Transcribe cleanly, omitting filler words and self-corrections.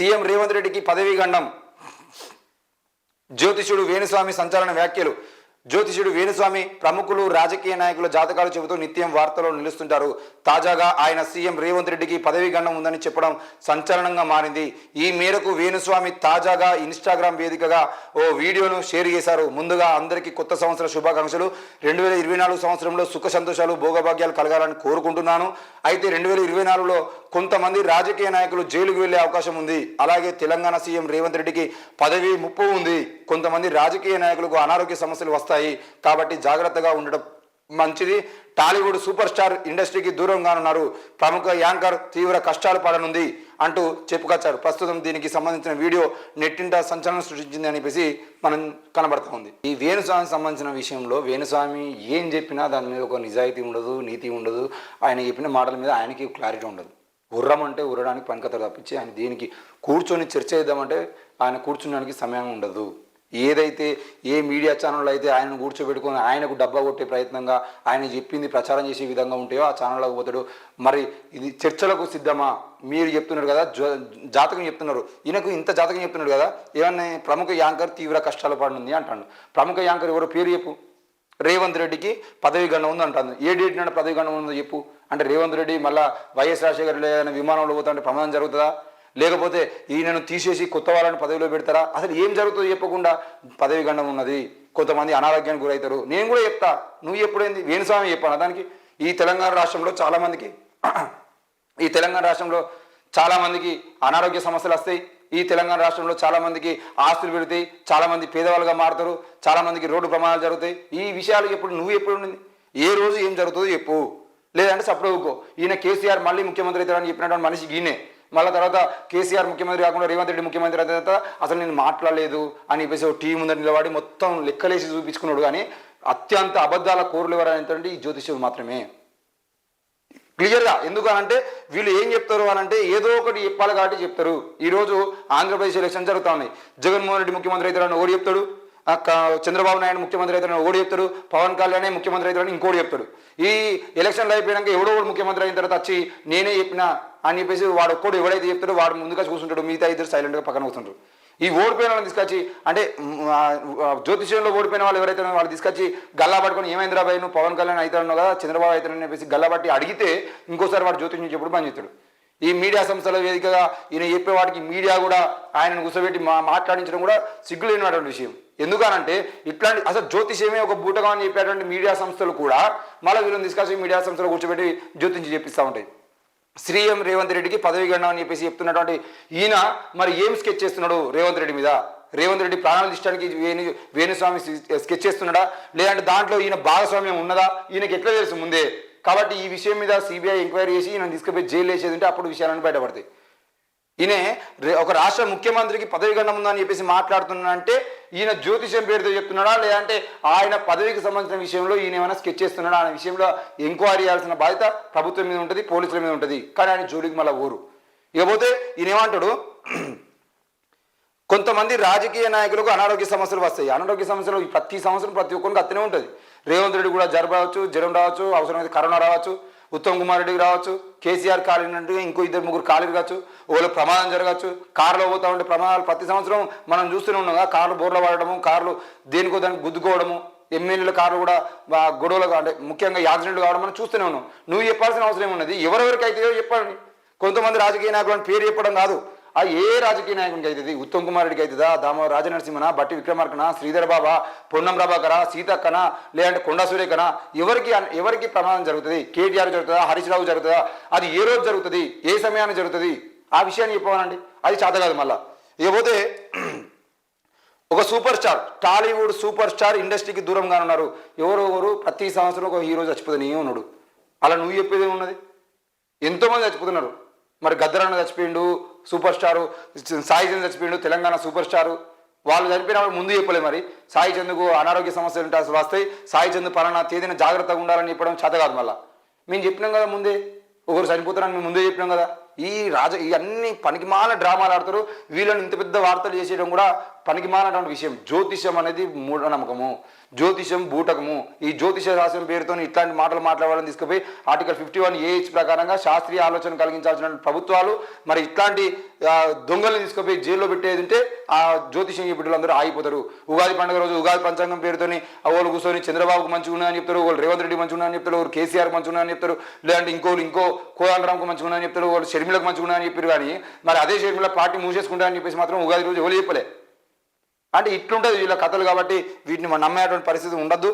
CM Revanth రెడ్డికి పదవీ గండం. జ్యోతిషుడు వేణుస్వామి సంచలన వ్యాఖ్యలు. జ్యోతిషుడు వేణుస్వామి ప్రముఖులు రాజకీయ నాయకుల జాతకాలు చెబుతూ నిత్యం వార్తల్లో నిలుస్తుంటారు. తాజాగా ఆయన సీఎం రేవంత్ రెడ్డికి పదవీ గండం ఉందని చెప్పడం సంచలనంగా మారింది. ఈ మేరకు వేణుస్వామి తాజాగా ఇన్స్టాగ్రామ్ వేదికగా ఓ వీడియోను షేర్ చేశారు. ముందుగా అందరికీ కొత్త సంవత్సర శుభాకాంక్షలు. 2024 సంవత్సరంలో సుఖ సంతోషాలు భోగభాగ్యాలు కలగాలని కోరుకుంటున్నాను. అయితే 2024లో కొంతమంది రాజకీయ నాయకులు జైలుకు వెళ్లే అవకాశం ఉంది. అలాగే తెలంగాణ సీఎం రేవంత్ రెడ్డికి పదవి ముప్పు ఉంది. కొంతమంది రాజకీయ నాయకులకు అనారోగ్య సమస్యలు వస్తాయి. కాబట్టి జాగ్రత్తగా ఉండడం మంచిది. టాలీవుడ్ సూపర్ స్టార్ ఇండస్ట్రీకి దూరంగానున్నారు. ప్రముఖ యాంకర్ తీవ్ర కష్టాలు పడనుంది అంటూ చెప్పుకొచ్చారు. ప్రస్తుతం దీనికి సంబంధించిన వీడియో నెట్టింట సంచలనం సృష్టించింది అనిపేసి మనం కనబడతా ఉంది. ఈ వేణుస్వామికి సంబంధించిన విషయంలో వేణుస్వామి ఏం చెప్పినా దాని మీద ఒక నిజాయితీ ఉండదు, నీతి ఉండదు. ఆయన చెప్పిన మాటల మీద ఆయనకి క్లారిటీ ఉండదు. ఉర్రమంటే ఉర్రడానికి పనికత్తరు తప్పించి ఆయన దేనికి కూర్చొని చర్చ చేద్దామంటే ఆయన కూర్చున్నానికి సమయం ఉండదు. ఏదైతే ఏ మీడియా ఛానల్లో అయితే ఆయనను కూర్చోబెట్టుకొని ఆయనకు డబ్బా కొట్టే ప్రయత్నంగా ఆయన చెప్పింది ప్రచారం చేసే విధంగా ఉంటాయో ఆ ఛానల్లోకి పోతాడు. మరి ఇది చర్చలకు సిద్ధమా? మీరు చెప్తున్నారు కదా, జాతకం చెప్తున్నారు, ఈయనకు ఇంత జాతకం చెప్తున్నాడు కదా, ఏమన్నా ప్రముఖ యాంకర్ తీవ్ర కష్టాలు పడుతుంది అంటాడు. ప్రముఖ యాంకర్ ఎవరో పేరు చెప్పు. రేవంత్ రెడ్డికి పదవి గండం ఉంది అంటాను. ఏ డేట్ నాడు పదవి గండం ఉందో చెప్పు. అంటే రేవంత్ రెడ్డి మళ్ళీ వైఎస్ రాజశేఖర రెడ్డి విమానంలో పోతాంటే ప్రమాదం జరుగుతుందా? లేకపోతే ఈయనను తీసేసి కొత్త వాళ్ళని పదవిలో పెడతారా? అసలు ఏం జరుగుతుందో చెప్పకుండా పదవి గండం ఉన్నది, కొంతమంది అనారోగ్యానికి గురవుతారు. నేను కూడా చెప్తా, నువ్వు ఎప్పుడైంది వేణుస్వామి చెప్పాను దానికి. ఈ తెలంగాణ రాష్ట్రంలో చాలామందికి అనారోగ్య సమస్యలు వస్తాయి. ఈ తెలంగాణ రాష్ట్రంలో చాలామందికి ఆస్తులు పెడతాయి, చాలామంది పేదవాళ్ళుగా మారుతారు, చాలామందికి రోడ్డు ప్రమాదాలు జరుగుతాయి. ఈ విషయాలు నువ్వు ఎప్పుడు ఉండింది? ఏ రోజు ఏం జరుగుతుందో చెప్పు. లేదంటే సప్రూవుకో. ఈయన కేసీఆర్ మళ్ళీ ముఖ్యమంత్రి అవుతారని చెప్పినటువంటి మనిషి ఈయనే. మళ్ళీ తర్వాత కేసీఆర్ ముఖ్యమంత్రి కాకుండా రేవంత్ రెడ్డి ముఖ్యమంత్రి అయిన తర్వాత అసలు నేను మాట్లాడలేదు అని చెప్పేసి ఒక టీం ముందర నిలబడి మొత్తం లెక్కలేసి చూపించుకున్నాడు. కానీ అత్యంత అబద్ధాల కోరులు ఎవరంటే ఈ జ్యోతిష్యులు మాత్రమే. క్లియర్గా. ఎందుకనంటే వీళ్ళు ఏం చెప్తారు అనంటే ఏదో ఒకటి చెప్పాలి కాబట్టి చెప్తారు. ఈరోజు ఆంధ్రప్రదేశ్ ఎలక్షన్ జరుగుతూ ఉన్నాయి. జగన్మోహన్ రెడ్డి ముఖ్యమంత్రి అవుతారని ఓడి చెప్తాడు, చంద్రబాబు నాయుడు ముఖ్యమంత్రి అవుతారని ఓడి చెప్తాడు, పవన్ కళ్యాణ్ ముఖ్యమంత్రి అవుతారని ఇంకోటి చెప్తాడు. ఈ ఎలక్షన్లు అయిపోయాక ఎవడో ముఖ్యమంత్రి అయిన తర్వాత వచ్చి నేనే చెప్పినా అని చెప్పేసి వాడు ఒక్కడు ఎవడైతే చెప్తాడో వాడు ముందుగా చూస్తుంటాడు, మిగతా ఇద్దరు సైలెంట్గా పక్కన కూర్చుంటారు. ఈ ఓడిపోయిన వాళ్ళని తీసుకొచ్చి అంటే జ్యోతిష్యంలో ఓడిపోయిన వాళ్ళు ఎవరైతే వాళ్ళు తీసుకొచ్చి గల్లా పట్టుకొని ఏమైంద్రాబాయ్ నువ్వు పవన్ కళ్యాణ్ అవుతారన్నావు కదా, చంద్రబాబు అవుతారని చెప్పేసి గల్లా పట్టి అడిగితే ఇంకోసారి వాడు జ్యోతిష్యం చెప్పుడు పని చేస్తాడు. ఈ మీడియా సంస్థల వేదికగా ఈయన చెప్పేవాడికి మీడియా కూడా ఆయనను కూర్చోబెట్టి మాట్లాడించడం కూడా సిగ్గులేనటువంటి విషయం. ఎందుకనంటే ఇట్లాంటి అసలు జ్యోతిష్యమే ఒక బూటగా అని చెప్పేటువంటి మీడియా సంస్థలు కూడా మళ్ళీ వీళ్ళని తీసుకొచ్చి మీడియా సంస్థలు కూర్చోబెట్టి జ్యోతించి చెప్పిస్తూ ఉంటాయి. సీఎం రేవంత్ రెడ్డికి పదవి గండం అని చెప్పేసి చెప్తున్నటువంటి ఈయన మరి ఏం స్కెచ్ చేస్తున్నాడు రేవంత్ రెడ్డి మీద? రేవంత్ రెడ్డి ప్రాణాలు తీయడానికి వేణుస్వామి స్కెచ్ చేస్తున్నాడా? లేదంటే దాంట్లో ఈయన భాగస్వామ్యం ఉన్నదా? ఈయనకి ఎట్లా తెలుసు ముందే? కాబట్టి ఈ విషయం మీద సిబిఐ ఎంక్వైరీ చేసి ఈయన తీసుకుపోయి జైలు వేసేది ఉంటే అప్పుడు విషయాలను బయటపడతాయి. ఈయన ఒక రాష్ట్ర ముఖ్యమంత్రికి పదవి గండం ఉందని చెప్పేసి మాట్లాడుతున్నాడంటే ఈయన జ్యోతిషం పేరుతో చెప్తున్నాడా, లేదంటే ఆయన పదవికి సంబంధించిన విషయంలో ఈయన ఏమైనా స్కెచ్ చేస్తున్నాడా అనే విషయంలో ఎంక్వైరీ చేయాల్సిన బాధ్యత ప్రభుత్వం మీద ఉంటుంది, పోలీసుల మీద ఉంటుంది. కానీ ఆయన జోలికి మళ్ళీ ఊరు. ఇకపోతే ఈయన ఏమంటాడు, కొంతమంది రాజకీయ నాయకులకు అనారోగ్య సమస్యలు వస్తాయి. అనారోగ్య సమస్యలు ప్రతి సంవత్సరం ప్రతి ఒక్కరికి అత్తనే ఉంటుంది. రేవంత్ రెడ్డి కూడా జ్వరం రావచ్చు, జ్వరం రావచ్చు, అవసరమైతే కరోనా రావచ్చు, ఉత్తమ్ కుమార్ రెడ్డికి రావచ్చు, కేసీఆర్ కాలినట్టుగా ఇంకో 2-3 కాలు కావచ్చు, ఒకవేళ ప్రమాదం జరగచ్చు. కారులో పోతా ఉంటే ప్రమాదాలు ప్రతి సంవత్సరం మనం చూస్తూనే ఉన్నాం కదా. కార్లు బోర్లో పడడము, కార్లు దేనికో దానికి గుద్దుకోవడము, ఎమ్మెల్యేల కార్లు కూడా గొడవలు అంటే ముఖ్యంగా యాక్సిడెంట్లు కావడం మనం చూస్తూనే ఉన్నాం. నువ్వు చెప్పాల్సిన అవసరం ఏమున్నది? ఎవరెవరికి అయితే చెప్పాలని. కొంతమంది రాజకీయ నాయకులను పేరు చెప్పడం కాదు, ఆ ఏ రాజకీయ నాయకునికి అవుతుంది? ఉత్తమ్ కుమార్ రెడ్డికి అవుతుందా, దామో రాజనరసింహనా, బట్టి విక్రమార్కనా, శ్రీధర్ బాబా, పొన్నం ప్రభాకరా, సీతక్కనా, లేదంటే కొండా సూర్యకనా? ఎవరికి ప్రమాదం జరుగుతుంది? కేటీఆర్ జరుగుతుందా, హరీష్ రావు జరుగుతుందా? అది ఏ రోజు జరుగుతుంది, ఏ సమయాన్ని జరుగుతుంది? ఆ విషయాన్ని చెప్పవాలండి. అది చేత కాదు. మళ్ళా ఇకపోతే ఒక super star, Tollywood super star ఇండస్ట్రీకి దూరంగా ఉన్నారు. ఎవరు ప్రతి సంవత్సరం ఒక హీరో చచ్చిపోతూనే ఉన్నాడు. అలా నువ్వు చెప్పేది ఉన్నది? ఎంతోమంది చచ్చిపోతున్నారు. మరి గద్దరన్న చచ్చిపోయిండు, సూపర్ స్టారు. సాయి చంద్ చచ్చిపోయిండు, తెలంగాణ సూపర్ స్టారు. వాళ్ళు చనిపోయినప్పుడు ముందు చెప్పలే. మరి సాయి చంద్కు అనారోగ్య సమస్యలు ఉంటే అసలు వస్తాయి. సాయి చంద్ పలానా తేదీన జాగ్రత్తగా ఉండాలని చెప్పడం చేత కాదు. మళ్ళీ మేము చెప్పినాం కదా ముందే, ఒకరు చనిపోతారని మేము ముందే చెప్పినాం కదా. ఈ అన్ని పనికిమాల డ్రామాలు ఆడతారు. వీళ్ళని ఇంత పెద్ద వార్తలు చేసేయడం కూడా పనికిమాలటువంటి విషయం. జ్యోతిష్యం అనేది మూఢనమ్మకము, జ్యోతిషం బూటకము. ఈ జ్యోతిష శాస్త్రం పేరుతో ఇట్లాంటి మాటలు మాట్లాడాలని తీసుకుపోయి ఆర్టికల్ 51AH ప్రకారంగా శాస్త్రీయ ఆలోచన కలిగించాల్సిన ప్రభుత్వాలు మరి ఇట్లాంటి దొంగల్ని తీసుకుపోయి జైల్లో పెట్టేది ఉంటే ఆ జ్యోతిషం బిడ్డలందరూ ఆగిపోతారు. ఉగాది పండుగ రోజు ఉగాది పంచాంగం పేరుతోని వాళ్ళు కూర్చొని చంద్రబాబుకు మంచిగా ఉన్నాయని చెప్తారు, వాళ్ళు రేవంత్ రెడ్డి మంచిగా ఉన్నాయని చెప్తారు, వాళ్ళు కేసీఆర్ మంచిగా ఉన్నాయని చెప్తారు, లేదంటే ఇంకో కోదండరాంకు మంచిగా ఉన్నాయని చెప్తారు, వాళ్ళు షర్మిలకు మంచిగా ఉన్నాయని చెప్పారు. కానీ మరి అదే షర్మిల పార్టీ మూసేసుకుంటారని చెప్పేసి మాత్రం ఉగాది రోజు ఎవరు చెప్పలే. అంటే ఇట్లుంటుంది వీళ్ళ కథలు. కాబట్టి వీటిని మనం నమ్మేటువంటి పరిస్థితి ఉండద్దు.